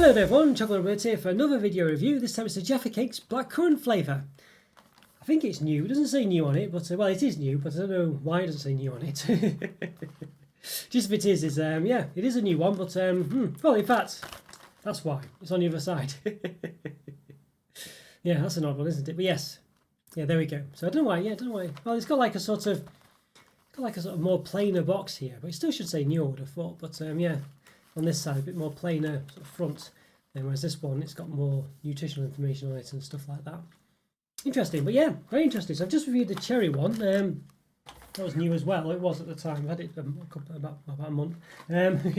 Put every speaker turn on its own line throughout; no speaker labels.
Hello there everyone, Chocolo Roberto here for another video review. This time it's the Jaffa Cake's blackcurrant flavour. I think it's new. It doesn't say new on it, but well, it is new, but I don't know why it doesn't say new on it. Just if it is yeah, it is a new one, but well, in fact, that's why. It's on the other side. Yeah, that's an odd one, isn't it? But yes, yeah, there we go. So I don't know why. Yeah, I don't know why. Well, it's got like a sort of more plainer box here, but it still should say new, I would have thought. But yeah. On this side, a bit more plainer sort of front, whereas this one, it's got more nutritional information on it and stuff like that. Interesting, but yeah, very interesting. So I've just reviewed the cherry one. That was new as well. It was at the time. I had it about a month. But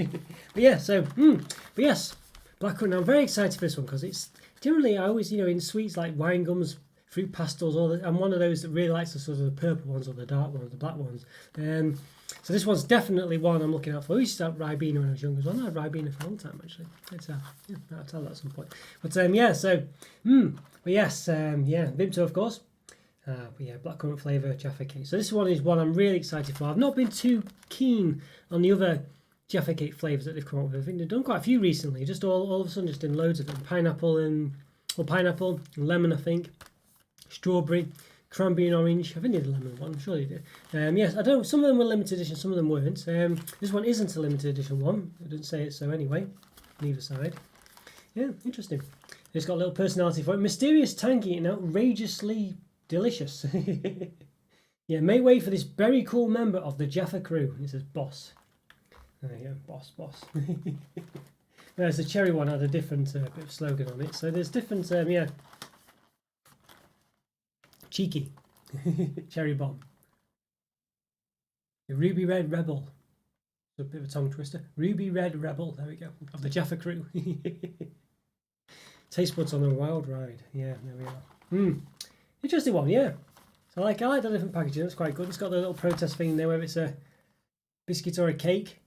yeah, so but yes, blackcurrant. I'm very excited for this one because it's generally I always in sweets like wine gums, fruit pastels. I'm one of those that really likes the sort of the purple ones or the dark ones, the black ones. So this one's definitely one I'm looking out for. I used to have Ribena when I was younger as well. I had Ribena for a long time actually. I'll tell that at some point. But yeah, so but yes, yeah, Vimto of course. But yeah, blackcurrant flavour Jaffa Cake. So this one is one I'm really excited for. I've not been too keen on the other Jaffa Cake flavours that they've come up with. I think they've done quite a few recently. Just all of a sudden, just in loads of them. Pineapple and lemon, I think. Strawberry. Cranberry and orange. I think they did a lemon one. I'm sure they did. Yes, I don't. Some of them were limited edition. Some of them weren't. This one isn't a limited edition one. It didn't say it so anyway. Neither side. Yeah, interesting. It's got a little personality for it. Mysterious, tangy, and outrageously delicious. Yeah, make way for this very cool member of the Jaffa crew. It says boss. There you go, boss. Whereas the cherry one had a different bit of slogan on it. So there's different. Yeah. Cheeky. Cherry bomb. The Ruby Red Rebel. A bit of a tongue twister. Ruby Red Rebel. There we go. Of the Jaffa crew. Taste buds on a wild ride. Yeah, there we are. Interesting one, yeah. So I like the different packaging. It's quite good. It's got the little protest thing there, whether it's a biscuit or a cake.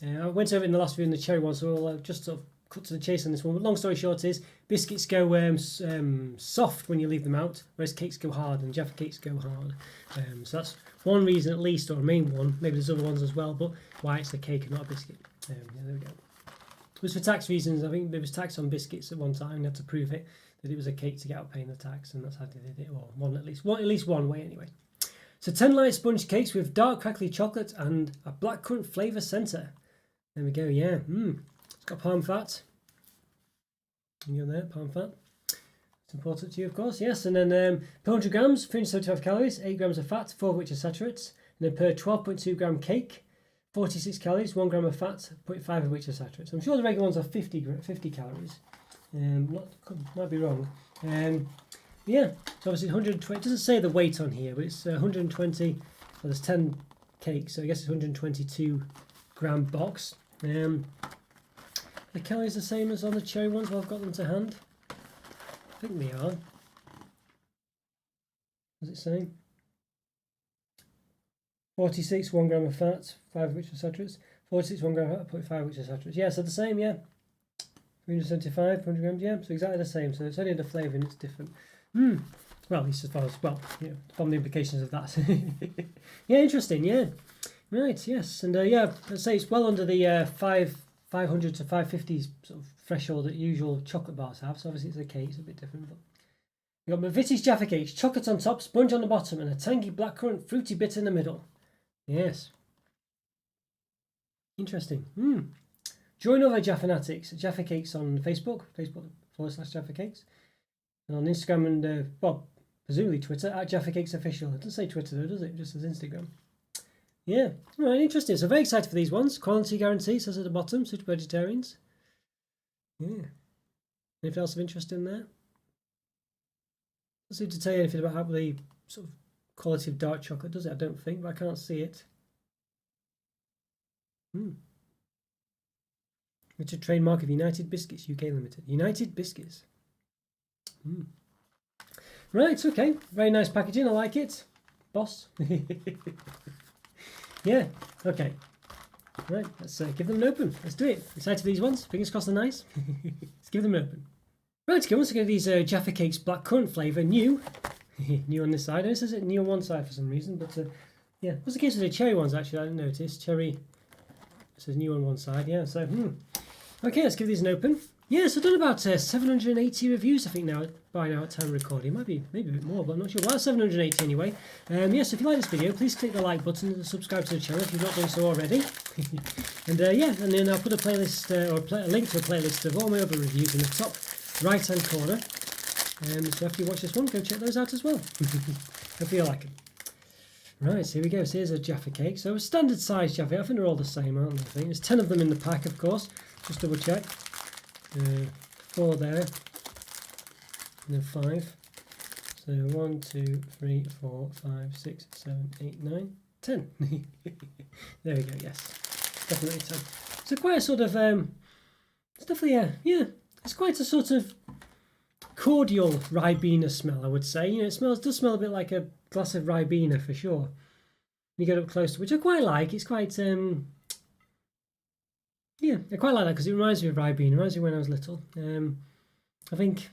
I went over it in the last video in the cherry one, so we'll just sort of cut to the chase on this one. But long story short is biscuits go soft when you leave them out, whereas cakes go hard and Jaffa Cakes go hard. So that's one reason at least, or a main one. Maybe there's other ones as well, but why it's a cake and not a biscuit. Yeah, there we go. It was for tax reasons. I think there was tax on biscuits at one time. They had to prove it that it was a cake to get out paying the tax, and that's how they did it. Or at least one way anyway. So 10 light sponge cakes with dark crackly chocolate and a blackcurrant flavour centre. There we go. Yeah. It's got palm fat. You know there, palm fat. It's important to you, of course. Yes, and then per 100 grams, 375 calories, 8 grams of fat, 4 of which are saturates. And then per 12.2 gram cake, 46 calories, 1 gram of fat, 0.5 of which are saturates. I'm sure the regular ones are 50 calories. Might be wrong. Yeah, so obviously 120. It doesn't say the weight on here, but it's 120. Well, there's 10 cakes, so I guess it's 122 gram box. The calories the same as on the cherry ones? Well, I've got them to hand. I think they are. What's it saying? 46, 1 gram of fat, 5 of which are saturates. 46, 1 gram of fat, 0.5 which are saturates. Yeah, so the same, yeah. 375, 100 grams, yeah. So exactly the same. So it's only the flavouring, it's different. Well, at least as far as, from the implications of that. Yeah, interesting, yeah. Right, yes. And yeah, I'd say it's well under the 500 to 550 sort of threshold that usual chocolate bars have. So obviously it's a cake, it's a bit different. But you've got McVitie's Jaffa Cakes, chocolate on top, sponge on the bottom, and a tangy blackcurrant fruity bit in the middle. Yes. Interesting. Join other Jaffa fanatics, Jaffa Cakes on Facebook, Facebook.com/Jaffa Cakes. And on Instagram and, presumably Twitter, @Jaffa Cakes Official. It doesn't say Twitter though, does it? It just says Instagram. Yeah, right, interesting. So very excited for these ones. Quality guarantee says at the bottom, suit vegetarians. Yeah. Anything else of interest in there? Doesn't seem to tell you anything about how the sort of quality of dark chocolate, does it? I don't think, but I can't see it. Richard trademark of United Biscuits UK Limited. United Biscuits. Right, okay. Very nice packaging. I like it. Boss. Yeah, okay. Right, let's give them an open. Let's do it. Excited for these ones. Fingers crossed they're nice. Let's give them an open. Right, okay, once again, these Jaffa Cakes blackcurrant flavour, new. New on this side. And it says it new on one side for some reason, but yeah. What's the case with the cherry ones, actually? I didn't notice. Cherry, it says new on one side, yeah. So, okay, let's give these an open. Yeah, so I've done about 780 reviews, I think, by now at time of recording. Maybe a bit more, but I'm not sure. Well, 780 anyway. Yes, if you like this video, please click the like button and subscribe to the channel if you've not done so already. And yeah, and then I'll put a playlist or a link to a playlist of all my other reviews in the top right-hand corner. So after you watch this one, go check those out as well. Hope you like them. Right, so here we go. So here's a Jaffa cake. So a standard size Jaffa. I think they're all the same, aren't they? I think there's 10 of them in the pack, of course. Just double check. 4 there, and then 5. So 1, 2, 3, 4, 5, 6, 7, 8, 9, 10. There we go. Yes, definitely 10. So quite a sort of it's definitely it's quite a sort of cordial Ribena smell, I would say. You know, it does smell a bit like a glass of Ribena for sure. You get up close to, which I quite like. It's quite yeah, I quite like that because it reminds me of Ribena. It reminds me when I was little. I think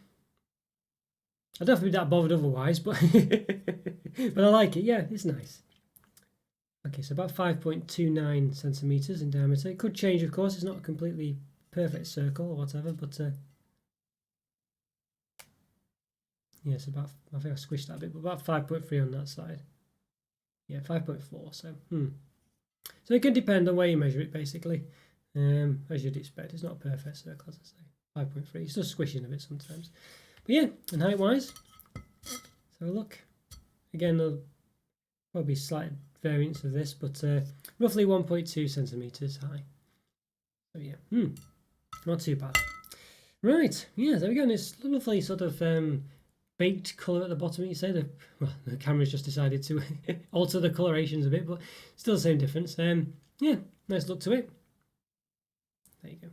I don't have to be that bothered otherwise, but but I like it. Yeah, it's nice. Okay, so about 5.29 centimeters in diameter. It could change, of course. It's not a completely perfect circle or whatever, but yes, about, I think I squished that a bit, but about 5.3 on that side. Yeah, 5.4. So so it can depend on where you measure it, basically. As you'd expect, it's not a perfect circle, as I say. 5.3. It's just squishing a bit sometimes. But yeah, and height-wise, so look. Again, there'll probably slight variance of this, but roughly 1.2 centimeters high. So yeah, not too bad. Right, yeah, there we go. And it's lovely sort of baked colour at the bottom. You say the camera's just decided to alter the colorations a bit, but still the same difference. Yeah, nice look to it. There you go.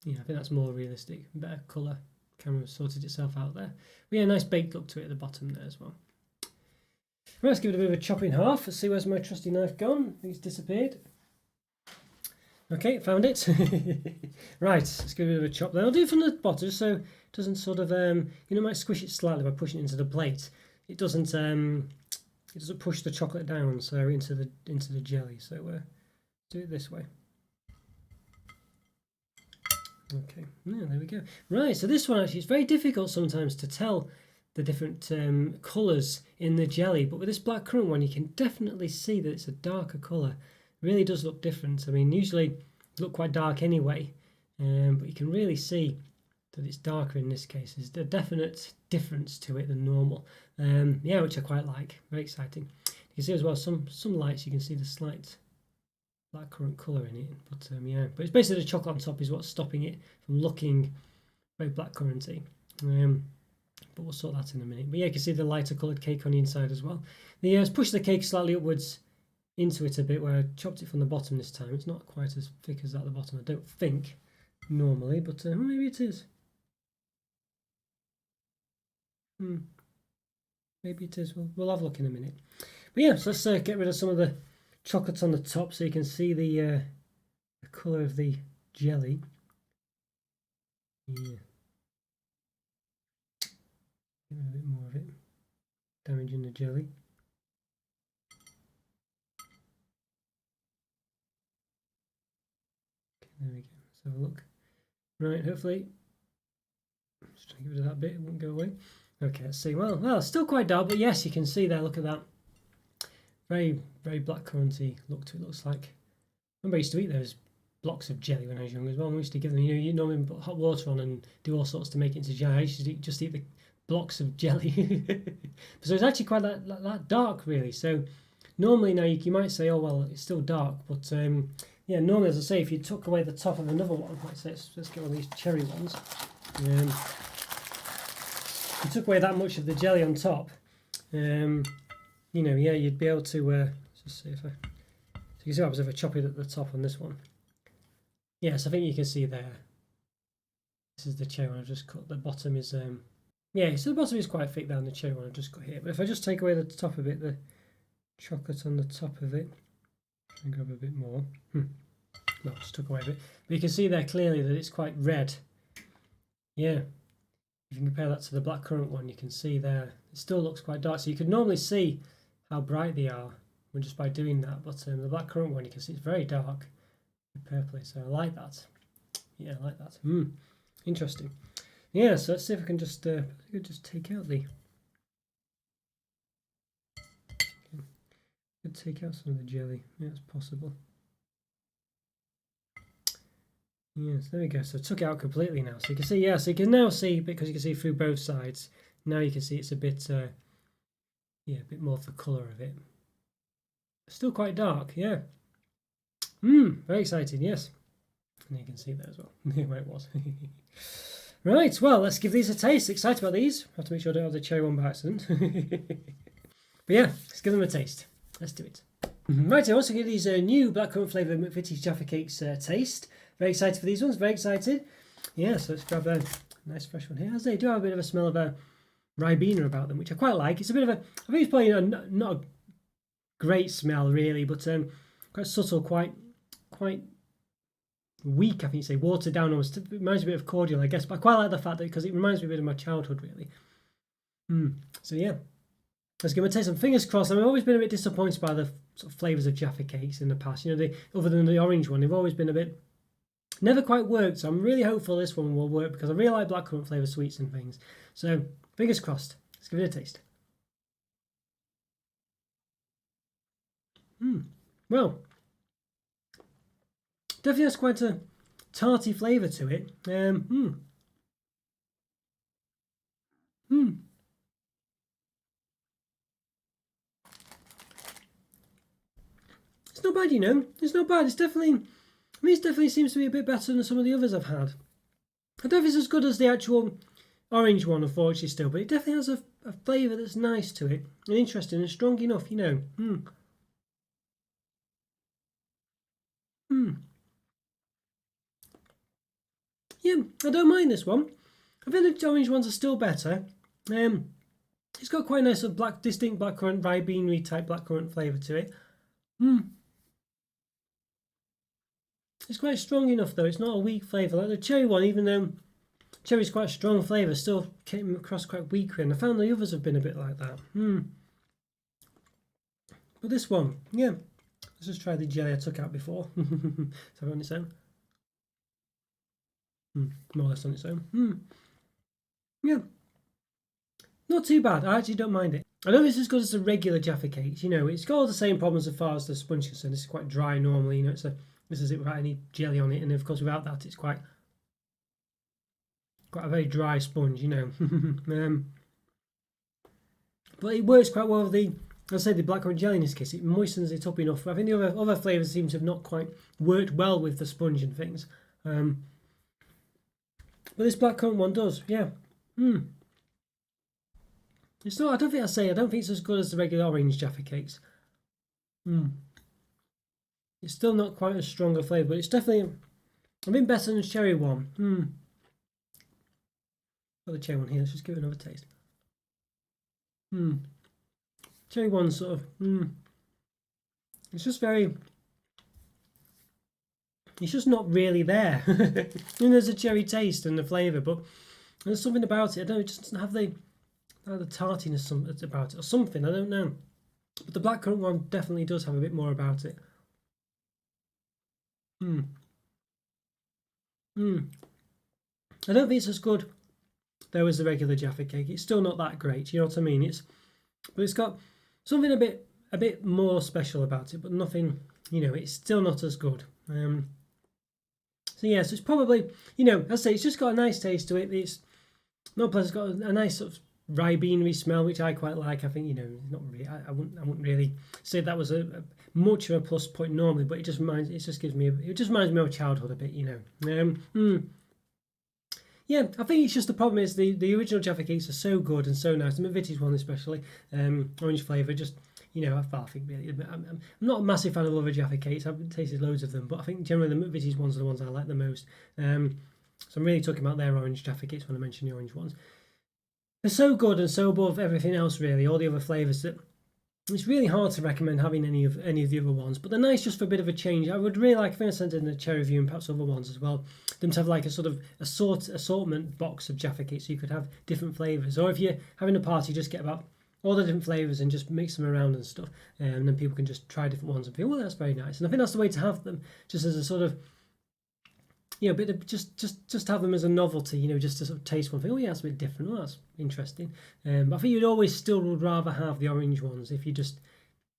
Yeah, I think that's more realistic, better colour. Camera sorted itself out there. But yeah, nice baked look to it at the bottom there as well. Right, let's give it a bit of a chop in half. Let's see where's my trusty knife gone. I think it's disappeared. Okay, found it. Right, let's give it a bit of a chop there. I'll do it from the bottom so it doesn't sort of you know, might squish it slightly by pushing it into the plate. It doesn't push the chocolate down so into the jelly. So do it this way. Okay, yeah, there we go. Right, so this one actually is very difficult sometimes to tell the different colours in the jelly, but with this blackcurrant one you can definitely see that it's a darker colour. It really does look different. I mean, usually they look quite dark anyway, but you can really see that it's darker in this case. There's a definite difference to it than normal. Yeah, which I quite like. Very exciting. You can see as well some lights. You can see the slight blackcurrant colour in it, but yeah, but it's basically the chocolate on top is what's stopping it from looking very blackcurranty. But we'll sort that in a minute. But yeah, you can see the lighter coloured cake on the inside as well. Let's push the cake slightly upwards into it a bit, where I chopped it from the bottom this time. It's not quite as thick as at the bottom, I don't think, normally, but maybe it is. Maybe it is. We'll have a look in a minute. But yeah, so let's get rid of some of the chocolate on the top so you can see the colour of the jelly. Yeah. Give it a bit more of it, damaging the jelly. Okay, there we go. Let's have a look. Right, hopefully, just try to get rid of that bit, it won't go away. Okay, let's see. Well, still quite dark, but yes, you can see there. Look at that. Very, very blackcurranty look to it. Looks like. I remember I used to eat those blocks of jelly when I was young as well. We used to give them, you normally put hot water on and do all sorts to make it into jelly. I used to just eat the blocks of jelly. So it's actually quite that dark, really. So normally now you might say, oh well, it's still dark, but yeah, normally, as I say, if you took away the top of another one, let's get one of these cherry ones. If you took away that much of the jelly on top, you know, yeah, you'd be able to. Let's just see if so you can see I was chop it at the top on this one. Yes, I think you can see there. This is the cherry one I've just cut. The bottom is yeah, so the bottom is quite thick down the cherry one I've just cut here. But if I just take away the top of it, the chocolate on the top of it, and grab a bit more. No, just took away a bit. But you can see there clearly that it's quite red. Yeah. If you compare that to the blackcurrant one, you can see there it still looks quite dark. So you could normally see how bright they are just by doing that. But the blackcurrant one, you can see it's very dark, purpley. So I like that. Yeah, I like that. Interesting. Yeah, so let's see if I can just take out the. Could take out some of the jelly. Yeah, it's possible. Yes, there we go. So I took it out completely now. So you can see, yeah, so you can now see, because you can see through both sides, now you can see it's a bit, yeah, a bit more of the colour of it. Still quite dark, yeah. Very exciting, yes. And you can see that as well, where it was. Right, well, let's give these a taste. Excited about these. I have to make sure I don't have the cherry one by accident. But yeah, let's give them a taste. Let's do it. Right, I also give these new blackcurrant flavour McVitie's Jaffa Cakes taste. Very excited for these ones, very excited. Yeah, so let's grab a nice fresh one here. As they do have a bit of a smell of Ribena about them, which I quite like. It's a bit of a, I think it's probably not a great smell really, but quite subtle, quite weak, I think you say, watered down almost. It reminds me a bit of cordial, I guess, but I quite like the fact that, because it reminds me a bit of my childhood really. So yeah, let's give them a taste. And fingers crossed. I've always been a bit disappointed by the sort of flavours of Jaffa Cakes in the past. You know, other than the orange one, they've always been a bit, never quite worked. So I'm really hopeful this one will work, because I really like blackcurrant flavour sweets and things. So fingers crossed. Let's give it a taste. Well, definitely has quite a tarty flavour to it. It's not bad, you know. It's not bad. It's definitely, I mean, it definitely seems to be a bit better than some of the others I've had. I don't know if it's as good as the actual orange one, unfortunately, still, but it definitely has a flavour that's nice to it and interesting and strong enough, you know. Yeah, I don't mind this one. I think the orange ones are still better. It's got quite a nice sort of distinct blackcurrant, Ribena type blackcurrant flavour to it. It's quite strong enough though. It's not a weak flavour like the cherry one. Even though cherry's quite a strong flavour, still came across quite weak. And I found the others have been a bit like that. But this one, yeah. Let's just try the jelly I took out before. So on its own. More or less on its own. Yeah. Not too bad. I actually don't mind it. I know it's as good as the regular Jaffa Cakes. You know, it's got all the same problems as far as the sponge is concerned. This is quite dry normally. You know, this is it without any jelly on it, and of course without that, it's quite a very dry sponge. You know, but it works quite well with the. I'll say the blackcurrant jelly in this case. It moistens it up enough. I think the other flavours seem to have not quite worked well with the sponge and things. But this blackcurrant one does. Yeah. It's not. I don't think it's as good as the regular orange Jaffa Cakes. It's still not quite as strong a flavour, but it's definitely a bit better than the cherry one. Got the cherry one here. Let's just give it another taste. Cherry one sort of. It's just very. It's just not really there. And there's a cherry taste and the flavour, but there's something about it. I don't know. It just doesn't have the tartiness about it or something. I don't know. But the blackcurrant one definitely does have a bit more about it. I don't think it's as good though as the regular Jaffa Cake. It's still not that great. You know what I mean? But it's got something a bit more special about it, but nothing. You know, it's still not as good. So yeah, so it's probably, you know, as I say, it's just got a nice taste to it. It's not pleasant. It's got a nice sort of Ribena me which I quite like. I think, you know, not really. I wouldn't really say that was a much of a plus point normally, but it just reminds me of childhood a bit, you know. Yeah, I think it's just the problem is the original Jaffa Cakes are so good and so nice. The McVitie's one especially, orange flavour, just, you know, I think really, I'm not a massive fan of other Jaffa Cakes. I've tasted loads of them, but I think generally the McVitie's ones are the ones I like the most. So I'm really talking about their orange Jaffa Cakes when I mention the orange ones. They're so good and so above everything else, really, all the other flavours, that it's really hard to recommend having any of the other ones. But they're nice just for a bit of a change. I would really like, if I sent in a cherry review and perhaps other ones as well, them to have like a sort of assortment box of Jaffa Cakes, so you could have different flavours. Or if you're having a party, just get about all the different flavours and just mix them around and stuff, and then people can just try different ones and feel, well, that's very nice. And I think that's the way to have them, just as a sort of you know, but just have them as a novelty, you know, just to sort of taste one thing. Oh yeah, that's a bit different. Oh, that's interesting. But I think you'd always still would rather have the orange ones if you just,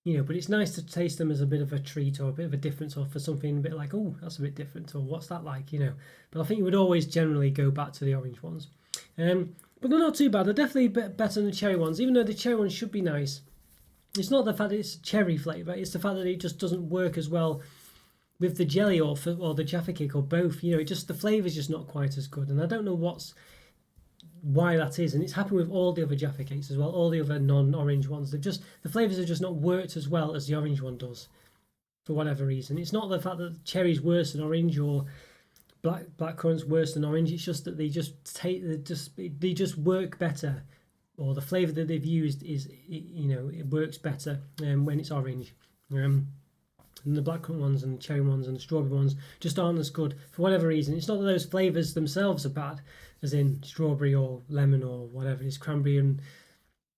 you know. But it's nice to taste them as a bit of a treat or a bit of a difference, or for something a bit like, oh, that's a bit different, or what's that like, you know. But I think you would always generally go back to the orange ones. But they're not too bad. They're definitely a bit better than the cherry ones, even though the cherry ones should be nice. It's not the fact that it's cherry flavour, it's the fact that it just doesn't work as well with the jelly or the Jaffa Cake or both. You know, it just, the flavour's just not quite as good, and I don't know why that is. And it's happened with all the other Jaffa Cakes as well, all the other non-orange ones. The flavours have just not worked as well as the orange one does, for whatever reason. It's not the fact that cherry's worse than orange or blackcurrant's worse than orange. It's just that they just work better, or the flavour that they've used is, you know, it works better when it's orange. And the blackcurrant ones and the cherry ones and the strawberry ones just aren't as good for whatever reason. It's not that those flavours themselves are bad, as in strawberry or lemon or whatever it is, cranberry and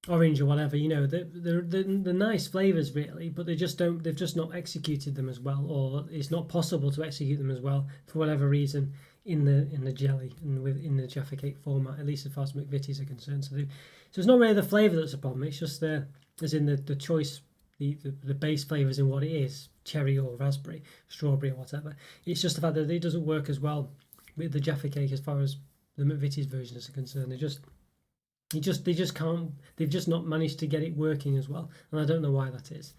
orange or whatever. You know, they're nice flavours really, but they've just not executed them as well, or it's not possible to execute them as well for whatever reason in the jelly and in the Jaffa Cake format, at least as far as McVitie's are concerned. So it's not really the flavour that's a problem. It's just as in the choice. The base flavours in what it is, cherry or raspberry, strawberry or whatever. It's just the fact that it doesn't work as well with the Jaffa Cake as far as the McVitie's versions are concerned. They just can't. They've just not managed to get it working as well, and I don't know why that is.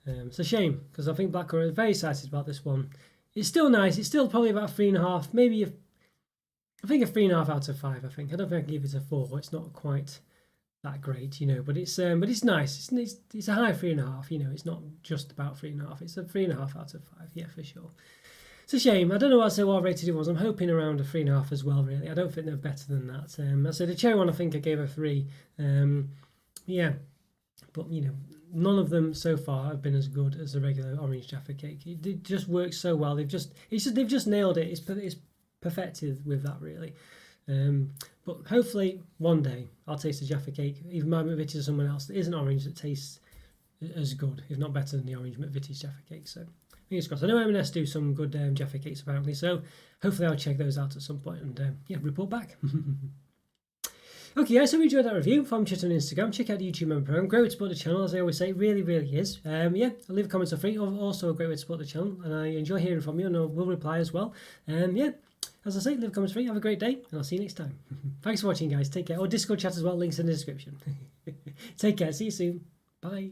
It's a shame, because I think Blackcurrant is very excited about this one. It's still nice. It's still probably about 3.5, maybe. I think a 3.5 out of 5. I think I don't think I can give it a 4. It's not quite that great, you know, but it's nice. It's a high 3.5. You know, it's not just about 3.5. It's a 3.5 out of 5. Yeah, for sure. It's a shame. I don't know what rated it was. I'm hoping around a 3.5 as well. Really, I don't think they're better than that. I said the cherry one, I think I gave a 3. Yeah, but you know, none of them so far have been as good as the regular Orange Jaffa Cake. It just works so well. They've just nailed it. It's perfected with that really. But hopefully one day I'll taste the Jaffa Cake, even my McVitie's or someone else that isn't orange, that tastes as good, if not better than the Orange McVitie's Jaffa Cake. So fingers crossed. I know M&S do some good Jaffa Cakes apparently, so hopefully I'll check those out at some point and report back. Okay, guys, so we enjoyed that review. Follow me on Instagram. Check out the YouTube member program. Great way to support the channel, as I always say. It really, really is. I'll leave comments for free. Also a great way to support the channel, and I enjoy hearing from you, and I will reply as well. As I say, leave comments free. Have a great day, and I'll see you next time. Thanks for watching, guys. Take care. Discord chat as well. Links in the description. Take care. See you soon. Bye.